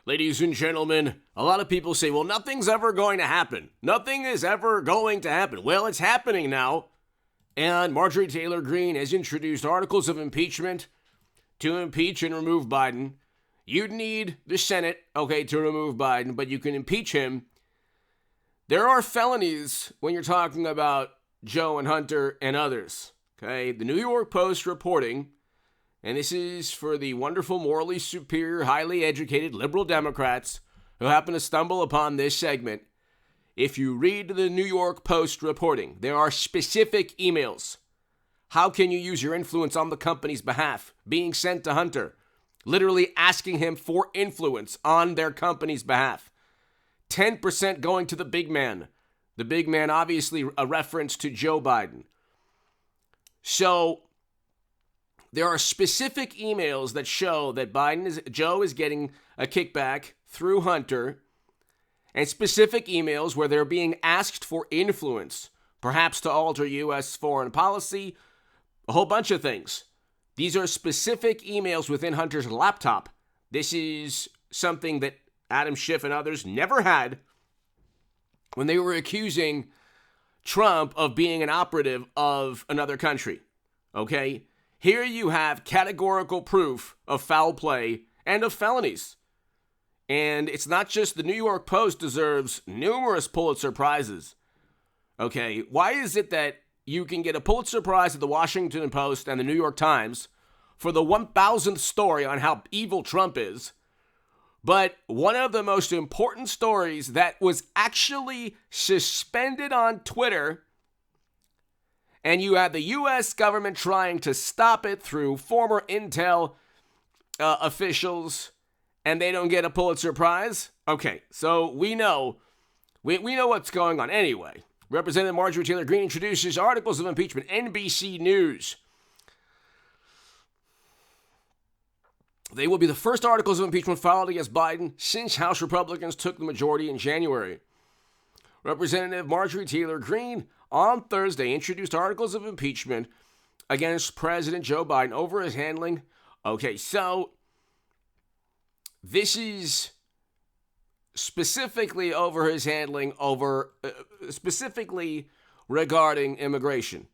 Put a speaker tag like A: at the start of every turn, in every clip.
A: Ladies and gentlemen, a lot of people say, well, nothing's ever going to happen. Nothing is ever going to happen. Well, it's happening now. And Marjorie Taylor Greene has introduced articles of impeachment to impeach and remove Biden. You'd need the Senate, to remove Biden, but you can impeach him. There are felonies when you're talking about Joe and Hunter and others. The New York Post reporting, and this is for the wonderful, morally superior, highly educated liberal Democrats who happen to stumble upon this segment. If you read the New York Post reporting, there are specific emails. How can you use your influence on the company's behalf being sent to Hunter? Literally asking him for influence on their company's behalf. 10% going to the big man. The big man, obviously a reference to Joe Biden. So there are specific emails that show that Joe is getting a kickback through Hunter, and specific emails where they're being asked for influence, perhaps to alter U.S. foreign policy, a whole bunch of things. These are specific emails within Hunter's laptop. This is something that Adam Schiff and others never had when they were accusing Trump of being an operative of another country. Here you have categorical proof of foul play and of felonies. And it's not just the New York Post deserves numerous Pulitzer Prizes. Why is it that you can get a Pulitzer Prize at the Washington Post and the New York Times for the 1,000th story on how evil Trump is, but one of the most important stories that was actually suspended on Twitter, and you have the U.S. government trying to stop it through former Intel officials, and they don't get a Pulitzer Prize? So we know what's going on. Anyway, Representative Marjorie Taylor Greene introduces articles of impeachment. NBC News. They will be the first articles of impeachment filed against Biden since House Republicans took the majority in January. Representative Marjorie Taylor Greene on Thursday introduced articles of impeachment against President Joe Biden over his handling. So this is specifically over his handling specifically regarding immigration.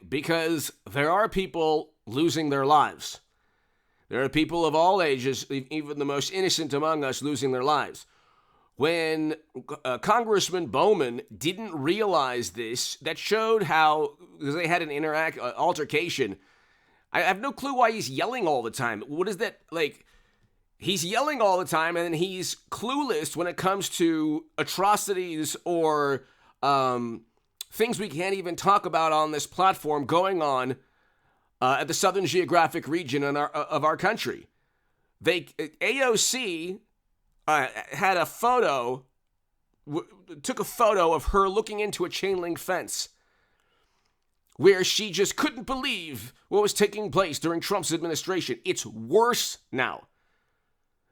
A: Because there are people losing their lives. There are people of all ages, even the most innocent among us, losing their lives. When Congressman Bowman didn't realize this, that showed how, because they had an altercation. I have no clue why he's yelling all the time. What is that, he's yelling all the time, and then he's clueless when it comes to atrocities or things we can't even talk about on this platform going on at the Southern Geographic region of our country. AOC had a photo, took a photo of her looking into a chain link fence where she just couldn't believe what was taking place during Trump's administration. It's worse now.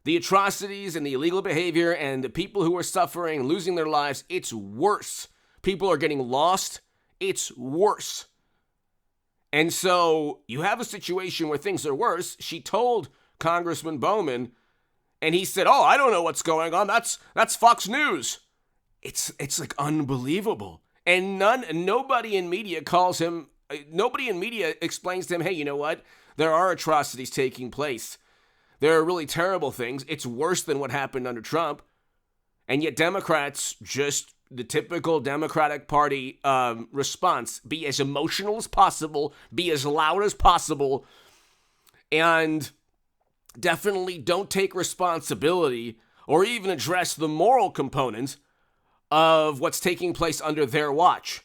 A: The atrocities and the illegal behavior and the people who are suffering and losing their lives, it's worse. People are getting lost. It's worse. And so you have a situation where things are worse. She told Congressman Bowman, and he said, I don't know what's going on. That's Fox News. It's unbelievable. And nobody in media explains to him, hey, you know what? There are atrocities taking place. There are really terrible things. It's worse than what happened under Trump. And yet Democrats, just the typical Democratic Party response, be as emotional as possible, be as loud as possible, and definitely don't take responsibility or even address the moral component of what's taking place under their watch,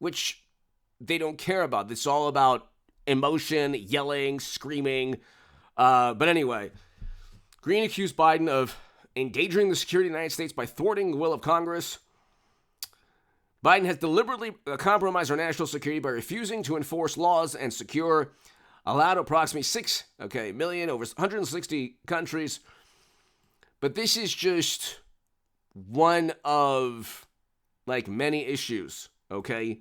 A: which they don't care about. It's all about emotion, yelling, screaming. But anyway, Greene accused Biden of endangering the security of the United States by thwarting the will of Congress. Biden has deliberately compromised our national security by refusing to enforce laws and secure allowed approximately 6 million over 160 countries. But this is just one of many issues, There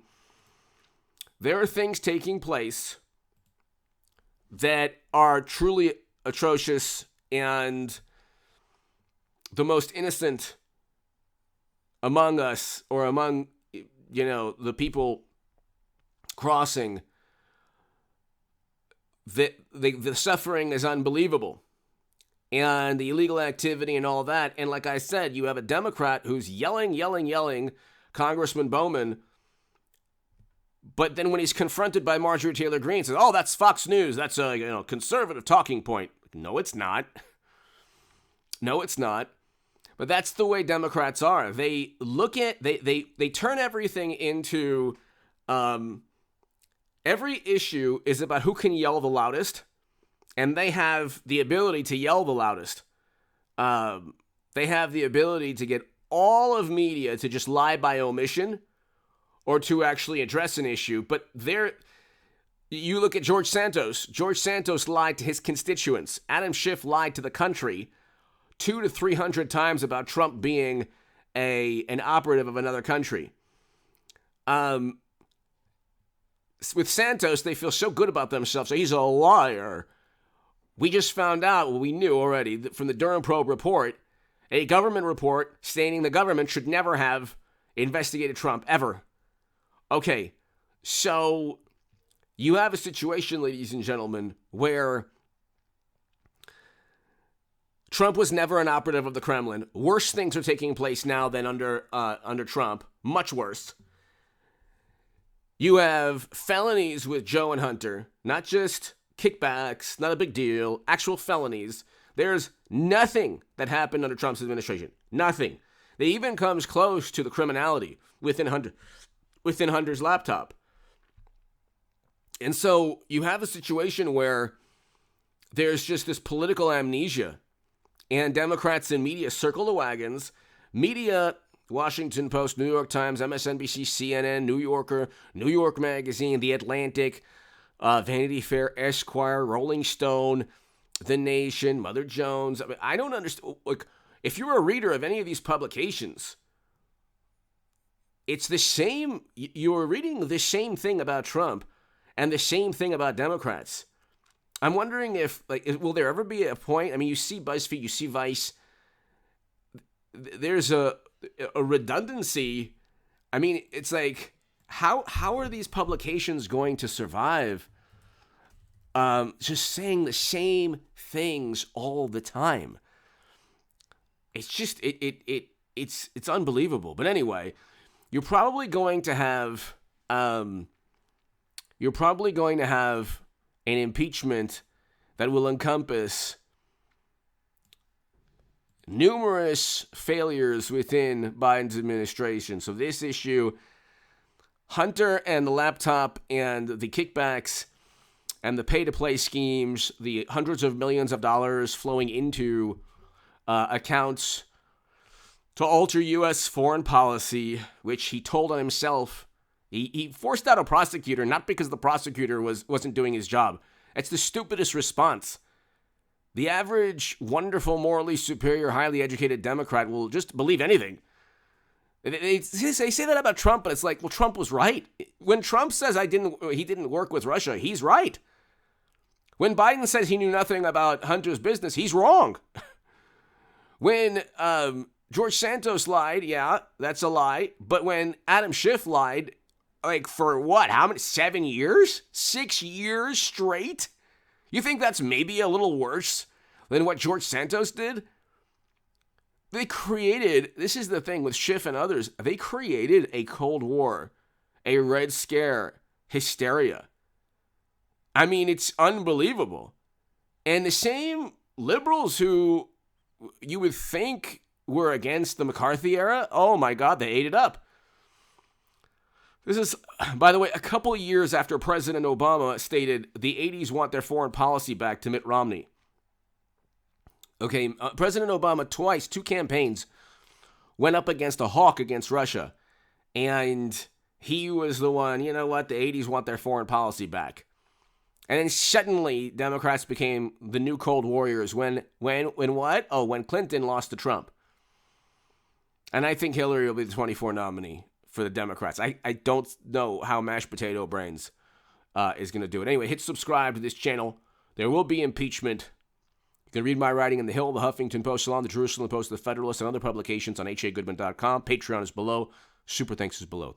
A: are things taking place that are truly atrocious, and the most innocent among us, or among, the people crossing, the suffering is unbelievable. And the illegal activity and all that. And like I said, you have a Democrat who's yelling, Congressman Bowman. But then when he's confronted by Marjorie Taylor Greene, says, "Oh, that's Fox News. That's a conservative talking point." No, it's not. No, it's not. But that's the way Democrats are. They look at they turn everything into every issue is about who can yell the loudest. And they have the ability to yell the loudest. They have the ability to get all of media to just lie by omission or to actually address an issue. But you look at George Santos. George Santos lied to his constituents. Adam Schiff lied to the country 200 to 300 times about Trump being an operative of another country. With Santos, they feel so good about themselves. So he's a liar. We just found out, well, we knew already from the Durham Probe report, a government report stating the government should never have investigated Trump, ever. Okay, so you have a situation, ladies and gentlemen, where Trump was never an operative of the Kremlin. Worse things are taking place now than under Trump, much worse. You have felonies with Joe and Hunter, not just kickbacks, not a big deal, actual felonies. There's nothing that happened under Trump's administration. Nothing. That even comes close to the criminality within Hunter's laptop. And so you have a situation where there's just this political amnesia, and Democrats and media circle the wagons. Media, Washington Post, New York Times, MSNBC, CNN, New Yorker, New York Magazine, The Atlantic, Vanity Fair, Esquire, Rolling Stone, The Nation, Mother Jones. I don't understand. Like, if you're a reader of any of these publications, it's the same. You're reading the same thing about Trump and the same thing about Democrats. I'm wondering if, will there ever be a point? I mean, you see BuzzFeed, you see Vice. There's a redundancy. I mean, it's like, how are these publications going to survive? Just saying the same things all the time. It's just it's unbelievable. But anyway, you're probably going to have an impeachment that will encompass numerous failures within Biden's administration. So this issue, Hunter and the laptop and the kickbacks and the pay-to-play schemes, the hundreds of millions of dollars flowing into accounts to alter U.S. foreign policy, which he told on himself. He forced out a prosecutor, not because the prosecutor wasn't doing his job. It's the stupidest response. The average, wonderful, morally superior, highly educated Democrat will just believe anything. They say that about Trump, but it's like, well, Trump was right. When Trump says he didn't work with Russia, he's right. When Biden says he knew nothing about Hunter's business, he's wrong. When George Santos lied, yeah, that's a lie. But when Adam Schiff lied, for what? How many? 7 years? 6 years straight? You think that's maybe a little worse than what George Santos did? This is the thing with Schiff and others, they created a Cold War, a Red Scare, hysteria. I mean, it's unbelievable. And the same liberals who you would think were against the McCarthy era, oh my God, they ate it up. This is, by the way, a couple of years after President Obama stated the 80s want their foreign policy back to Mitt Romney. Okay, President Obama twice, 2 campaigns, went up against a hawk against Russia. And he was the one, you know what, the 80s want their foreign policy back. And then suddenly, Democrats became the new Cold Warriors when what? Oh, when Clinton lost to Trump. And I think Hillary will be the 24 nominee for the Democrats. I don't know how Mashed Potato Brains is going to do it. Anyway, hit subscribe to this channel. There will be impeachment You can read my writing in The Hill, The Huffington Post, Salon, The Jerusalem Post, The Federalist, and other publications on hagoodman.com. Patreon is below. Super thanks is below.